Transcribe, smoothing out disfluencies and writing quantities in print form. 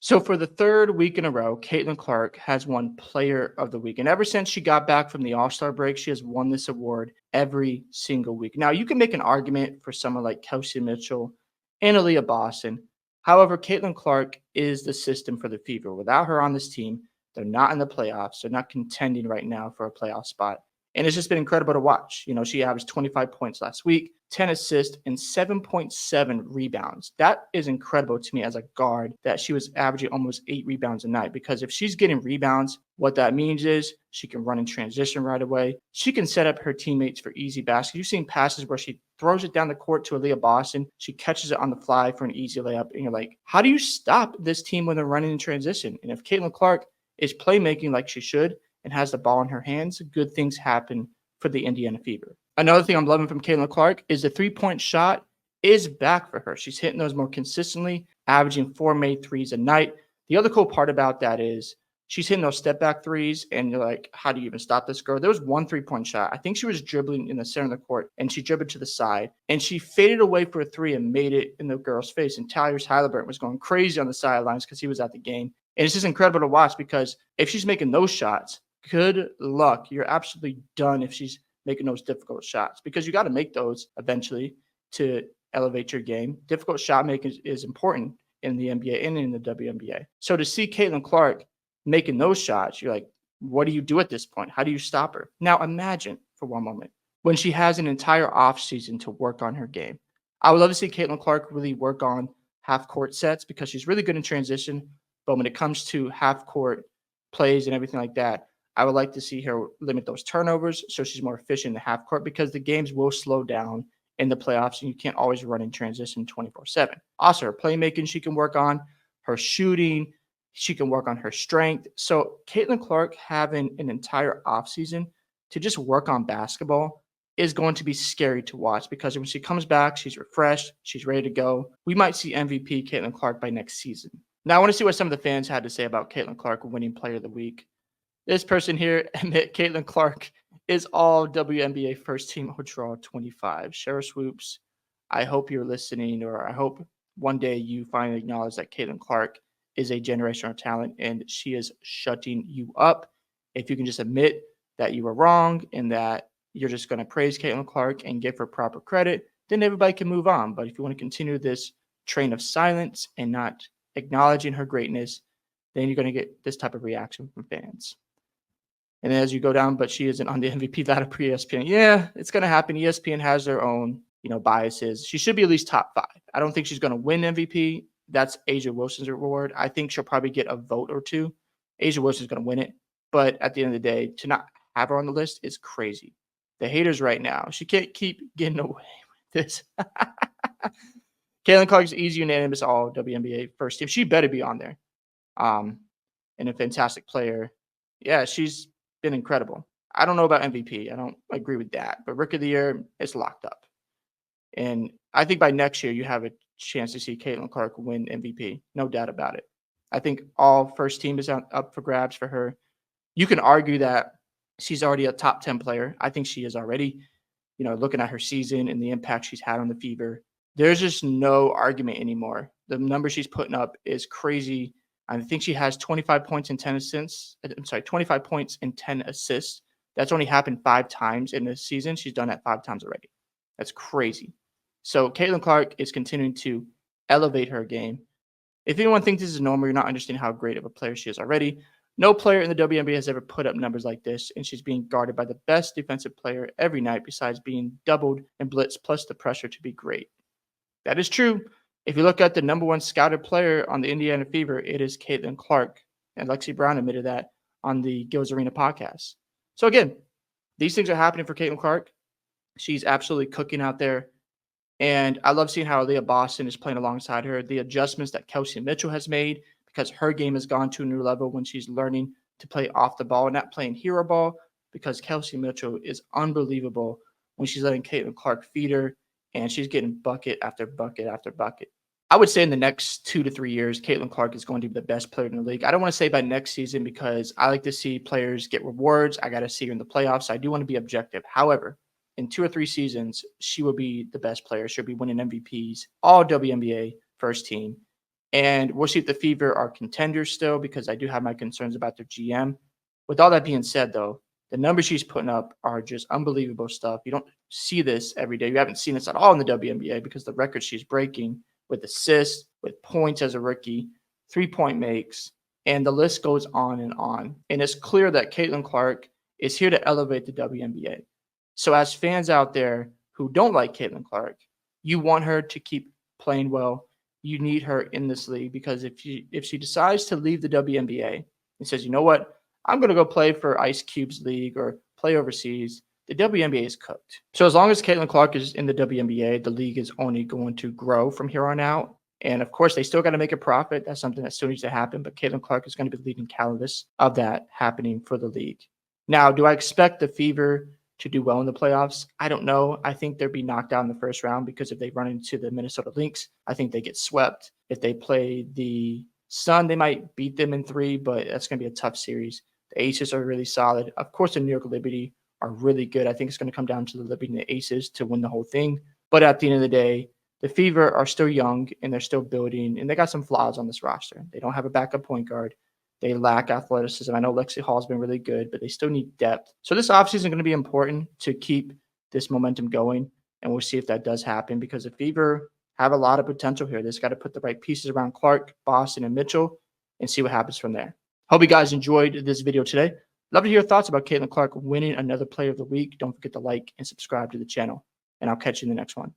So for the third week in a row, Caitlin Clark has won Player of the Week. And ever since she got back from the All-Star break, she has won this award every single week. Now, you can make an argument for someone like Kelsey Mitchell and Aaliyah Boston. However, Caitlin Clark is the system for the Fever. Without her on this team, they're not in the playoffs. They're not contending right now for a playoff spot. And it's just been incredible to watch. You know, she averaged 25 points last week, 10 assists, and 7.7 rebounds. That is incredible to me as a guard that she was averaging almost 8 rebounds a night. Because if she's getting rebounds, what that means is she can run in transition right away. She can set up her teammates for easy baskets. You've seen passes where she throws it down the court to Aaliyah Boston. She catches it on the fly for an easy layup. And you're like, how do you stop this team when they're running in transition? And if Caitlin Clark is playmaking like she should, and has the ball in her hands, good things happen for the Indiana Fever. Another thing I'm loving from Caitlin Clark is the three-point shot is back for her. She's hitting those more consistently, averaging 4 made threes a night. The other cool part about that is she's hitting those step-back threes, and you're like, how do you even stop this girl? There was one three-point shot. I think she was dribbling in the center of the court, and she dribbled to the side, and she faded away for a three and made it in the girl's face. And Tyrese Halliburton was going crazy on the sidelines because he was at the game. And it's just incredible to watch because if she's making those shots, good luck. You're absolutely done if she's making those difficult shots because you got to make those eventually to elevate your game. Difficult shot making is important in the NBA and in the WNBA. So to see Caitlin Clark making those shots, you're like, what do you do at this point? How do you stop her? Now imagine for one moment when she has an entire offseason to work on her game. I would love to see Caitlin Clark really work on half court sets because she's really good in transition. But when it comes to half court plays and everything like that, I would like to see her limit those turnovers so she's more efficient in the half court because the games will slow down in the playoffs and you can't always run in transition 24/7. Also, her playmaking she can work on, her shooting, she can work on her strength. So Caitlin Clark having an entire offseason to just work on basketball is going to be scary to watch because when she comes back, she's refreshed, she's ready to go. We might see MVP Caitlin Clark by next season. Now, I want to see what some of the fans had to say about Caitlin Clark winning Player of the Week. This person here admit Caitlin Clark is all WNBA first team overall 25. Cheryl Swoops, I hope you're listening, or I hope one day you finally acknowledge that Caitlin Clark is a generational talent and she is shutting you up. If you can just admit that you were wrong and that you're just going to praise Caitlin Clark and give her proper credit, then everybody can move on. But if you want to continue this train of silence and not acknowledging her greatness, then you're going to get this type of reaction from fans. And then as you go down, but she isn't on the MVP ladder per ESPN. Yeah, it's going to happen. ESPN has their own, biases. She should be at least top 5. I don't think she's going to win MVP. That's Asia Wilson's reward. I think she'll probably get a vote or two. Asia Wilson's going to win it. But at the end of the day, to not have her on the list is crazy. The haters right now, she can't keep getting away with this. Caitlin Clark is easy, unanimous, all WNBA first team. She better be on there. And a fantastic player. Yeah, she's been incredible. I don't know about MVP. I don't agree with that. But Rookie of the Year, it's locked up. And I think by next year, you have a chance to see Caitlin Clark win MVP. No doubt about it. I think all first team is up for grabs for her. You can argue that she's already a top 10 player. I think she is already, looking at her season and the impact she's had on the Fever. There's just no argument anymore. The number she's putting up is crazy. I think she has 25 points and 10 assists. 25 points and 10 assists. That's only happened 5 times in this season. She's done that 5 times already. That's crazy. So Caitlin Clark is continuing to elevate her game. If anyone thinks this is normal, you're not understanding how great of a player she is already. No player in the WNBA has ever put up numbers like this, and she's being guarded by the best defensive player every night besides being doubled and blitzed, plus the pressure to be great. That is true. If you look at the number 1 scouted player on the Indiana Fever, it is Caitlin Clark. And Lexi Brown admitted that on the Gills Arena podcast. So again, these things are happening for Caitlin Clark. She's absolutely cooking out there. And I love seeing how Aaliyah Boston is playing alongside her. The adjustments that Kelsey Mitchell has made because her game has gone to a new level when she's learning to play off the ball and not playing hero ball, because Kelsey Mitchell is unbelievable when she's letting Caitlin Clark feed her and she's getting bucket after bucket after bucket. I would say in the next 2 to 3 years, Caitlin Clark is going to be the best player in the league. I don't want to say by next season because I like to see players get rewards. I got to see her in the playoffs. I do want to be objective. However, in 2 or 3 seasons, she will be the best player. She'll be winning MVPs, all WNBA first team. And we'll see if the Fever are contenders still, because I do have my concerns about their GM. With all that being said, though, the numbers she's putting up are just unbelievable stuff. You don't see this every day. You haven't seen this at all in the WNBA, because the record she's breaking with assists, with points as a rookie, 3-point makes, and the list goes on and on. And it's clear that Caitlin Clark is here to elevate the WNBA. So as fans out there who don't like Caitlin Clark, you want her to keep playing well. You need her in this league, because if she decides to leave the WNBA and says, you know what, I'm going to go play for Ice Cube's league or play overseas, the WNBA is cooked. So as long as Caitlin Clark is in the WNBA, the league is only going to grow from here on out. And of course, they still got to make a profit. That's something that still needs to happen. But Caitlin Clark is going to be the leading catalyst of that happening for the league. Now, do I expect the Fever to do well in the playoffs? I don't know. I think they'll be knocked out in the first round, because if they run into the Minnesota Lynx, I think they get swept. If they play the Sun, they might beat them in 3, but that's going to be a tough series. The Aces are really solid. Of course, the New York Liberty are really good. I think it's going to come down to the Liberty and the Aces to win the whole thing. But at the end of the day, the Fever are still young and they're still building, and they got some flaws on this roster. They don't have a backup point guard. They lack athleticism. I know Lexi Hall's been really good, but they still need depth. So this offseason is going to be important to keep this momentum going, and we'll see if that does happen, because the Fever have a lot of potential here. They just got to put the right pieces around Clark, Boston, and Mitchell and see what happens from there. Hope you guys enjoyed this video today. Love to hear your thoughts about Caitlin Clark winning another Player of the Week. Don't forget to like and subscribe to the channel, and I'll catch you in the next one.